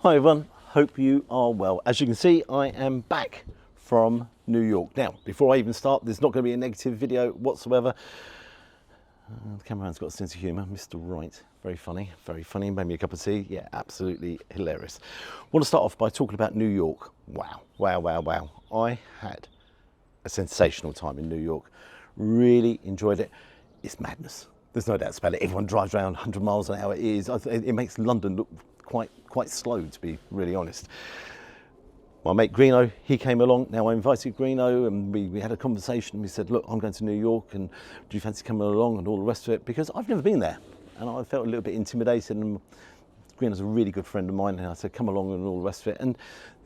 Hi everyone, hope you are well. As you can see, I am back from New York. Now, before I even start, there's not going to be a negative video whatsoever. The cameraman's got a sense of humour, Mr. Wright. Very funny, made me a cup of tea. Yeah, absolutely hilarious. I want to start off by talking about New York. Wow. I had a sensational time in New York. Really enjoyed it. It's madness. There's no doubt about it. Everyone drives around 100 miles an hour. It makes London look quite slow, to be really honest. My mate Greeno, he came along. Now I invited Greeno and we had a conversation. We said, look, I'm going to New York and do you fancy coming along and all the rest of it? Because I've never been there and I felt a little bit intimidated, and Greeno's a really good friend of mine, and I said, come along and all the rest of it. And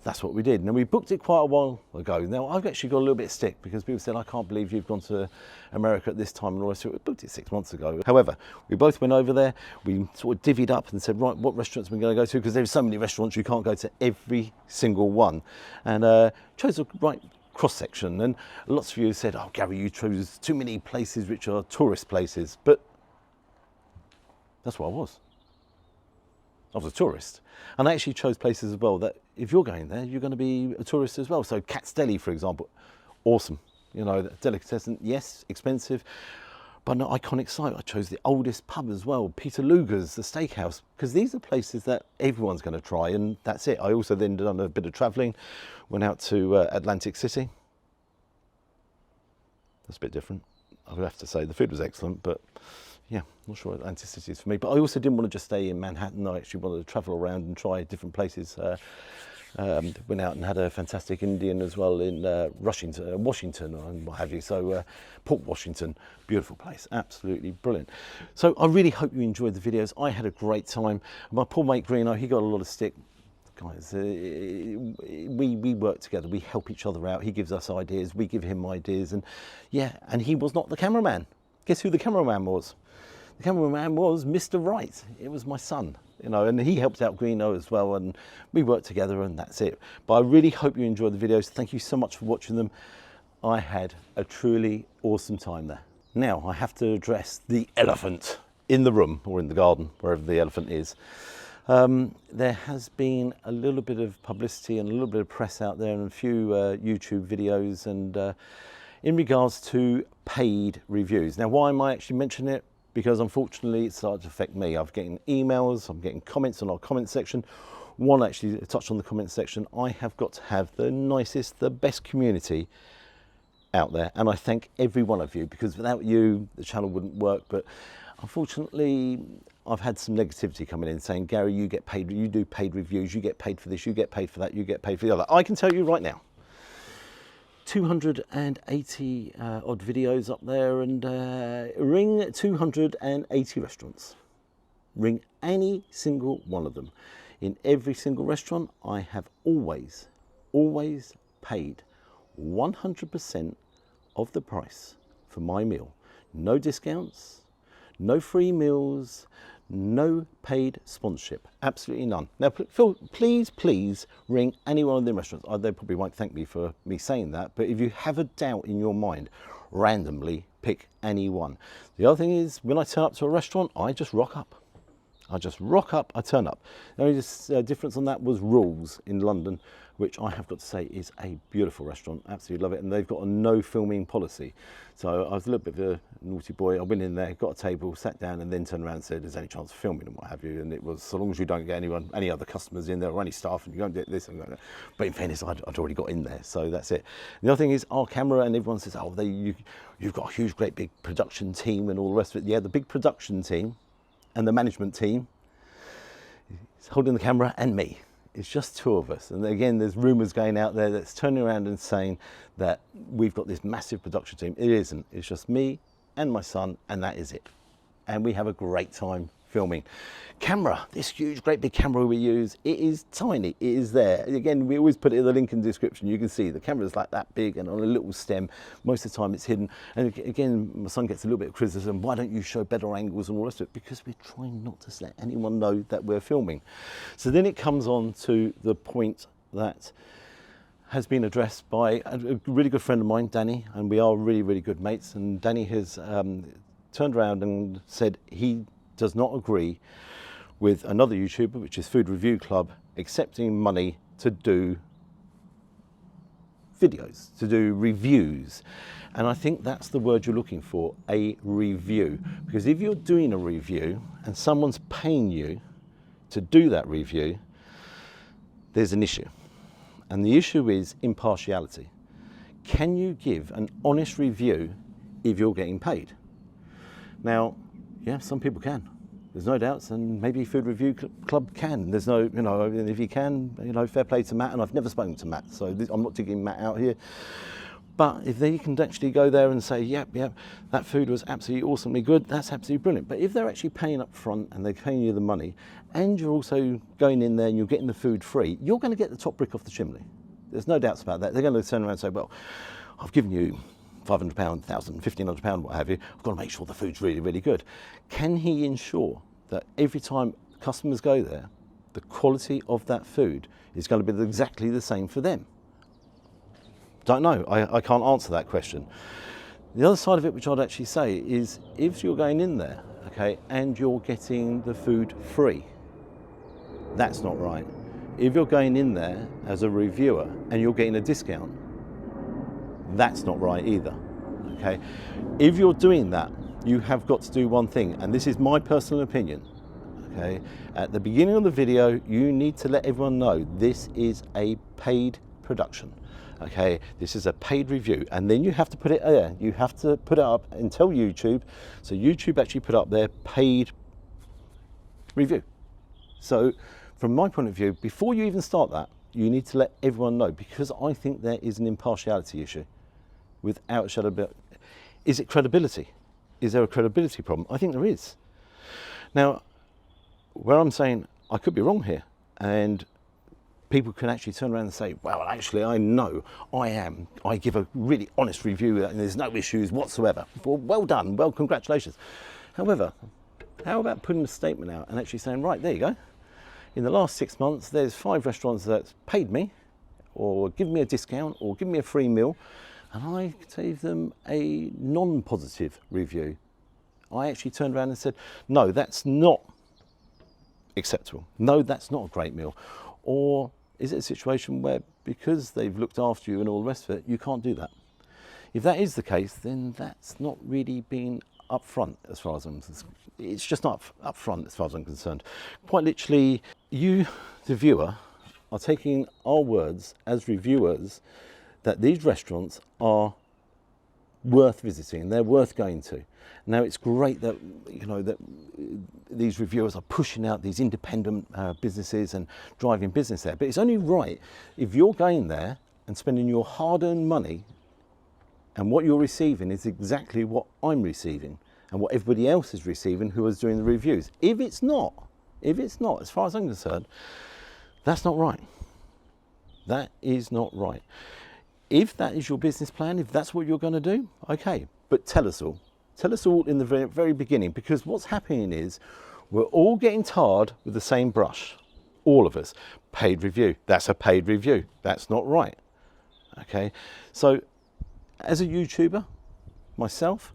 that's what we did. Now we booked it quite a while ago. Now I've actually got a little bit of stick because people said, I can't believe you've gone to America at this time and all the rest of it. We booked it 6 months ago. However, we both went over there. We sort of divvied up and said, right, what restaurants are we going to go to? Because there's so many restaurants, you can't go to every single one. And chose the right cross section. And lots of you said, oh, Gary, you chose too many places which are tourist places. But that's what I was. I was a tourist. And I actually chose places as well that if you're going there, you're going to be a tourist as well. So Cat's Deli, for example, awesome. You know, delicatessen, yes, expensive, but an iconic site. I chose the oldest pub as well, Peter Luger's, the steakhouse, because these are places that everyone's going to try, and that's it. I also then done a bit of traveling, went out to Atlantic City. That's a bit different. I would have to say the food was excellent, but yeah, not sure Atlantic City is for me. But I also didn't want to just stay in Manhattan. I actually wanted to travel around and try different places. Went out and had a fantastic Indian as well in Washington and what have you. So Port Washington, beautiful place, absolutely brilliant. So I really hope you enjoyed the videos. I had a great time. My poor mate Greeno, he got a lot of stick. Guys, we work together, we help each other out. He gives us ideas, we give him ideas, and yeah, and he was not the cameraman. Guess who the cameraman was? The cameraman was Mr. Wright. It was my son, you know, and he helped out Greeno as well, and we worked together, and that's it. But I really hope you enjoyed the videos. Thank you so much for watching them. I had a truly awesome time there. Now I have to address the elephant in the room, or in the garden, wherever the elephant is. There has been a little bit of publicity and a little bit of press out there, and a few YouTube videos, and in regards to paid reviews. Now, why am I actually mentioning it? Because unfortunately it started to affect me. I'm getting emails, I'm getting comments on our comment section. One actually touched on the comment section. I have got to have the nicest, the best community out there, and I thank every one of you, because without you the channel wouldn't work. But unfortunately I've had some negativity coming in saying, Gary, you get paid, you do paid reviews, you get paid for this, you get paid for that, you get paid for the other. I can tell you right now, 280 odd videos up there, and ring 280 restaurants. Ring any single one of them. In every single restaurant, I have always paid 100% of the price for my meal. No discounts, no free meals, no paid sponsorship, absolutely none. Now, Phil, please ring any one of the restaurants. They probably won't thank me for me saying that, but if you have a doubt in your mind, randomly pick any one. The other thing is, when I turn up to a restaurant, I just rock up. I just rock up, I turn up. The only difference on that was Rules in London, which I have got to say is a beautiful restaurant. Absolutely love it. And they've got a no filming policy. So I was a little bit of a naughty boy. I went in there, got a table, sat down, and then turned around and said, there's any chance of filming and what have you. And it was, so long as you don't get any other customers in there or any staff, and you don't get this and that. But in fairness, I'd already got in there, so that's it. The other thing is our camera, and everyone says, oh, you've got a huge, great big production team and all the rest of it. Yeah, the big production team and the management team is holding the camera and me. It's just two of us. And again, there's rumours going out there that's turning around and saying that we've got this massive production team. It isn't. It's just me and my son, and that is it. And we have a great time filming. Camera, this huge, great big camera we use, it is tiny. It is there. Again, we always put it in the link in the description. You can see the camera's like that big and on a little stem. Most of the time it's hidden. And again, my son gets a little bit of criticism. Why don't you show better angles and all the rest of it? Because we're trying not to let anyone know that we're filming. So then it comes on to the point that has been addressed by a really good friend of mine, Danny, and we are really, really good mates. And Danny has turned around and said he does not agree with another YouTuber, which is Food Review Club, accepting money to do videos, to do reviews. And I think that's the word you're looking for, a review. Because if you're doing a review and someone's paying you to do that review, there's an issue. And the issue is impartiality. Can you give an honest review if you're getting paid? Now, yeah, some people can. There's no doubts, and maybe Food Review Club can. There's no, you know, if you can, you know, fair play to Matt, and I've never spoken to Matt, so I'm not digging Matt out here. But if they can actually go there and say, yep, that food was absolutely awesomely good, that's absolutely brilliant. But if they're actually paying up front and they're paying you the money, and you're also going in there and you're getting the food free, you're going to get the top brick off the chimney. There's no doubts about that. They're going to turn around and say, well, I've given you £500, £1,000, £1,500, what have you. I've got to make sure the food's really, really good. Can he ensure that every time customers go there, the quality of that food is going to be exactly the same for them? Don't know. I can't answer that question. The other side of it, which I'd actually say, is if you're going in there, okay, and you're getting the food free, that's not right. If you're going in there as a reviewer and you're getting a discount, that's not right either, okay? If you're doing that, you have got to do one thing, and this is my personal opinion, okay? At the beginning of the video, you need to let everyone know this is a paid production, okay? This is a paid review, and then you have to put it there. You have to put it up and tell YouTube, so YouTube actually put up their paid review. So from my point of view, before you even start that, you need to let everyone know, because I think there is an impartiality issue without a shadow of a doubt. Is it credibility? Is there a credibility problem? I think there is. Now, where I'm saying I could be wrong here, and people can actually turn around and say, well, actually, I know I give a really honest review and there's no issues whatsoever. Well done, well, congratulations. However, how about putting a statement out and actually saying, right, there you go. In the last 6 months, there's 5 restaurants that paid me or given me a discount or given me a free meal, and I gave them a non-positive review. I actually turned around and said, no, that's not acceptable. No, that's not a great meal. Or is it a situation where because they've looked after you and all the rest of it, you can't do that? If that is the case, then that's not really being upfront as far as I'm concerned. It's just not upfront as far as I'm concerned. Quite literally, you, the viewer, are taking our words as reviewers that these restaurants are worth visiting, they're worth going to. Now, it's great that, you know, that these reviewers are pushing out these independent businesses and driving business there, but it's only right if you're going there and spending your hard-earned money and what you're receiving is exactly what I'm receiving and what everybody else is receiving who is doing the reviews. If it's not, as far as I'm concerned, that's not right. That is not right. If that is your business plan, if that's what you're going to do, okay, but tell us all. Tell us all in the very, very beginning, because what's happening is we're all getting tarred with the same brush. All of us. Paid review. That's a paid review. That's not right. Okay, so as a YouTuber, myself,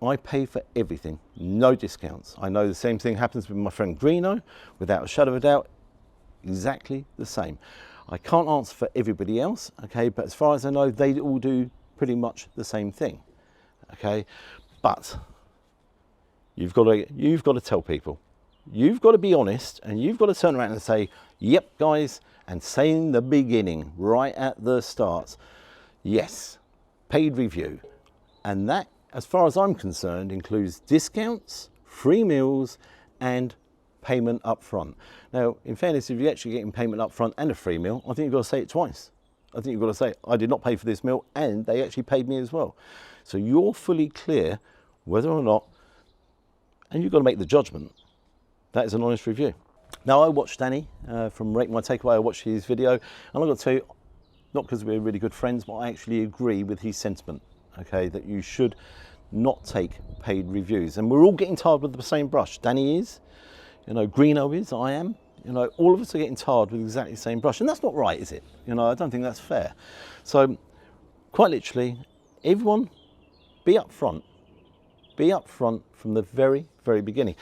I pay for everything. No discounts. I know the same thing happens with my friend Greeno, without a shadow of a doubt, exactly the same. I can't answer for everybody else, okay, but as far as I know, they all do pretty much the same thing, okay? But you've got to tell people. You've got to be honest, and you've got to turn around and say, yep, guys, and say in the beginning, right at the start, yes, paid review. And that, as far as I'm concerned, includes discounts, free meals, and payment up front. Now, in fairness, if you're actually getting payment up front and a free meal, I think you've got to say it twice. I think you've got to say, I did not pay for this meal, and they actually paid me as well. So you're fully clear whether or not, and you've got to make the judgment, that is an honest review. Now, I watched Danny from Rate My Takeaway. I watched his video, and I've got to tell you, not because we're really good friends, but I actually agree with his sentiment, okay, that you should not take paid reviews. And we're all getting tarred with the same brush. Danny is, you know, Greeno is, I am, you know, all of us are getting tarred with exactly the same brush. And that's not right, is it? You know, I don't think that's fair. So, quite literally, everyone, be upfront. Be upfront from the very, very beginning.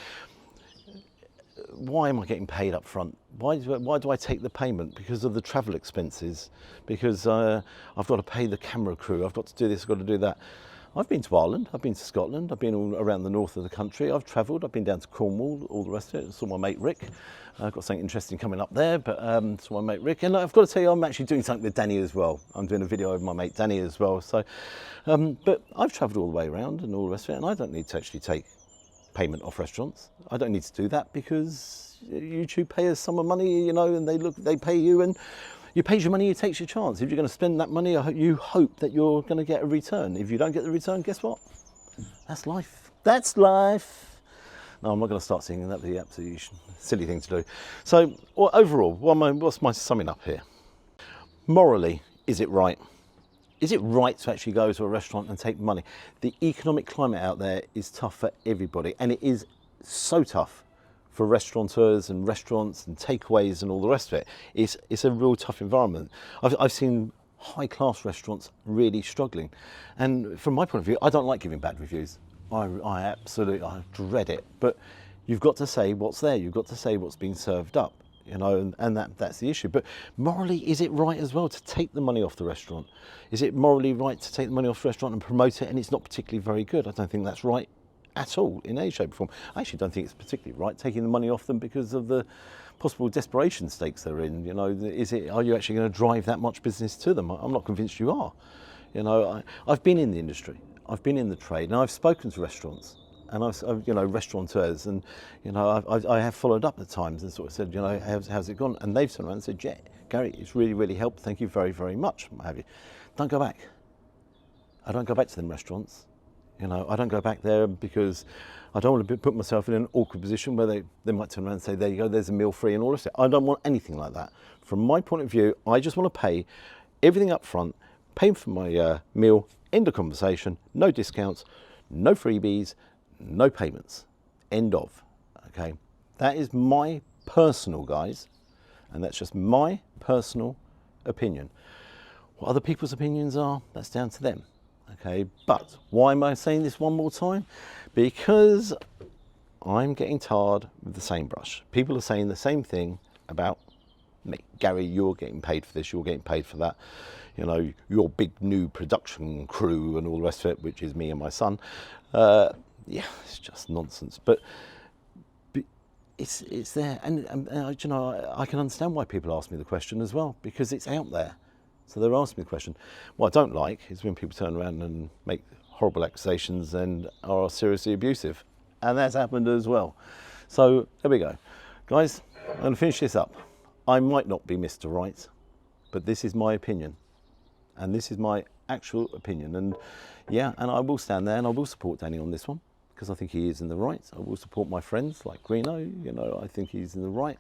why am I getting paid up front? Why do I take the payment? Because of the travel expenses, because I've got to pay the camera crew, I've got to do this, I've got to do that. I've been to Ireland, I've been to Scotland, I've been all around the north of the country, I've travelled, I've been down to Cornwall, all the rest of it. I saw my mate Rick. I've got something interesting coming up there, but saw my mate Rick. And I've got to tell you, I'm actually doing something with Danny as well. I'm doing a video with my mate Danny as well. So, but I've travelled all the way around and all the rest of it, and I don't need to actually take payment off restaurants. I don't need to do that because YouTube pay us some money, you know, and they pay you, and you pay your money, you take your chance. If you're going to spend that money, you hope that you're going to get a return. If you don't get the return, guess what? That's life. That's life. No, I'm not going to start singing. That'd be the absolutely silly thing to do. So, overall, what's my summing up here? Morally, is it right? Is it right to actually go to a restaurant and take money? The economic climate out there is tough for everybody, and it is so tough for restaurateurs and restaurants and takeaways and all the rest of it. It's a real tough environment. I've seen high-class restaurants really struggling, and from my point of view, I don't like giving bad reviews. I dread it. But you've got to say what's there. You've got to say what's being served up, you know, and that's the issue. But morally, is it right as well to take the money off the restaurant? Is it morally right to take the money off the restaurant and promote it and it's not particularly very good? I don't think that's right at all in any shape or form. I actually don't think it's particularly right taking the money off them because of the possible desperation stakes they're in. You know, are you actually going to drive that much business to them? I'm not convinced you are. You know, I've been in the industry, I've been in the trade, and I've spoken to restaurants and I've you know, restaurateurs, and you know, I have followed up at times and sort of said, you know, how's it gone? And they've turned around and said, yeah, Gary, it's really helped. Thank you very, very much. What have you? Don't go back. I don't go back to them restaurants. You know, I don't go back there because I don't want to put myself in an awkward position where they might turn around and say, there you go, there's a meal free and all this. I don't want anything like that. From my point of view, I just want to pay everything up front, pay for my meal, end of conversation, no discounts, no freebies, no payments, end of. Okay, that is my personal, guys, and that's just my personal opinion. What other people's opinions are, that's down to them. Okay, but why am I saying this one more time? Because I'm getting tarred with the same brush. People are saying the same thing about me. Gary, you're getting paid for this, you're getting paid for that. You know, your big new production crew and all the rest of it, which is me and my son. Yeah, it's just nonsense. But it's there, and you know, I can understand why people ask me the question as well, because it's out there. So they're asking me the question. What I don't like is when people turn around and make horrible accusations and are seriously abusive. And that's happened as well. So there we go. Guys, I'm going to finish this up. I might not be Mr. Right, but this is my opinion. And this is my actual opinion. And yeah, and I will stand there and I will support Danny on this one, because I think he is in the right. I will support my friends like Greeno, you know, I think he's in the right.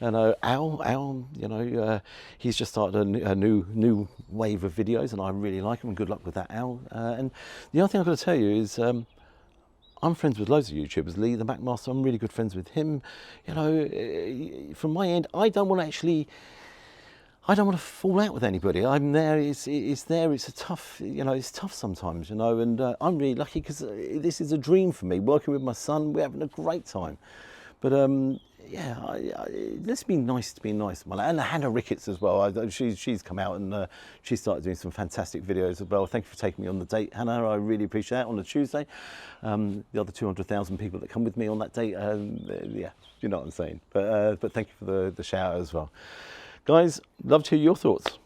And Al, you know, he's just started a new wave of videos, and I really like him. And good luck with that, Al. And the other thing I've got to tell you is, I'm friends with loads of YouTubers. Lee, the Macmaster, I'm really good friends with him. You know, from my end, I don't want to fall out with anybody. I'm there. It's a tough, you know, it's tough sometimes, you know. And I'm really lucky because this is a dream for me. Working with my son, we're having a great time. But yeah, let's be nice to be nice. And Hannah Ricketts as well. She's come out and she started doing some fantastic videos as well. Thank you for taking me on the date, Hannah. I really appreciate that on a Tuesday. The other 200,000 people that come with me on that date, yeah, you know what I'm saying. But thank you for the shout out as well. Guys, love to hear your thoughts.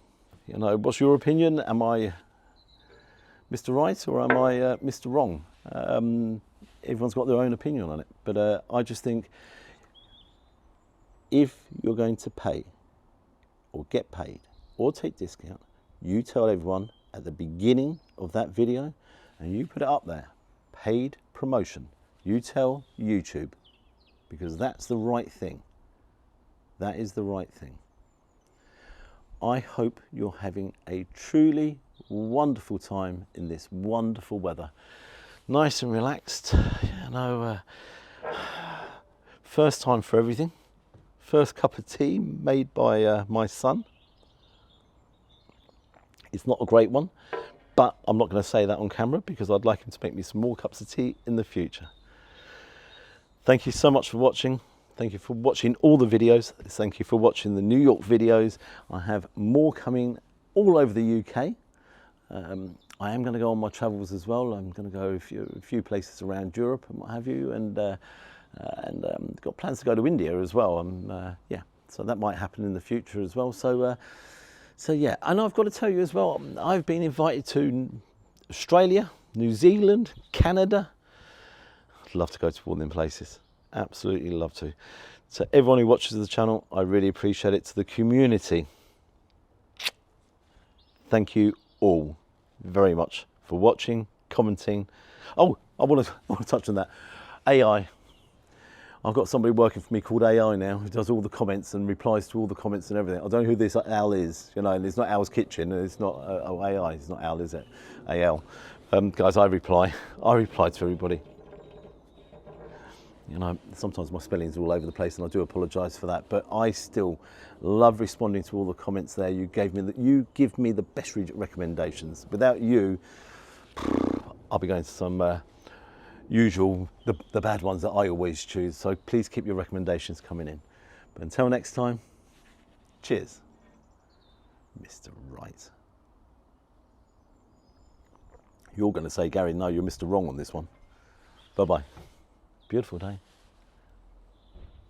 You know, what's your opinion? Am I Mr. Right or am I Mr. Wrong? Everyone's got their own opinion on it. But I just think if you're going to pay or get paid or take discount, you tell everyone at the beginning of that video and you put it up there, paid promotion. You tell YouTube, because that's the right thing. That is the right thing. I hope you're having a truly wonderful time in this wonderful weather. Nice and relaxed, you know, first time for everything. First cup of tea made by my son. It's not a great one, but I'm not going to say that on camera because I'd like him to make me some more cups of tea in the future. Thank you so much for watching. Thank you for watching all the videos. Thank you for watching the New York videos. I have more coming all over the UK. I am going to go on my travels as well. I'm going to go a few places around Europe and what have you, and got plans to go to India as well. Yeah, so that might happen in the future as well. So yeah, and I've got to tell you as well, I've been invited to Australia, New Zealand, Canada. I'd love to go to all them places. Absolutely love to. So everyone who watches the channel, I really appreciate it. To the community, thank you all very much for watching, commenting. Oh, I want to touch on that. AI. I've got somebody working for me called AI now who does all the comments and replies to all the comments and everything. I don't know who this Al is, you know, and it's not Al's Kitchen, and it's not AI, it's not Al, is it? AL. Guys, I reply to everybody. You know, sometimes my spelling's all over the place, and I do apologise for that, but I still love responding to all the comments there. You give me the best recommendations. Without you, I'll be going to some usual, the bad ones that I always choose. So please keep your recommendations coming in. But until next time, cheers, Mr. Right. You're going to say, Gary, no, you're Mr. Wrong on this one. Bye-bye. Beautiful day.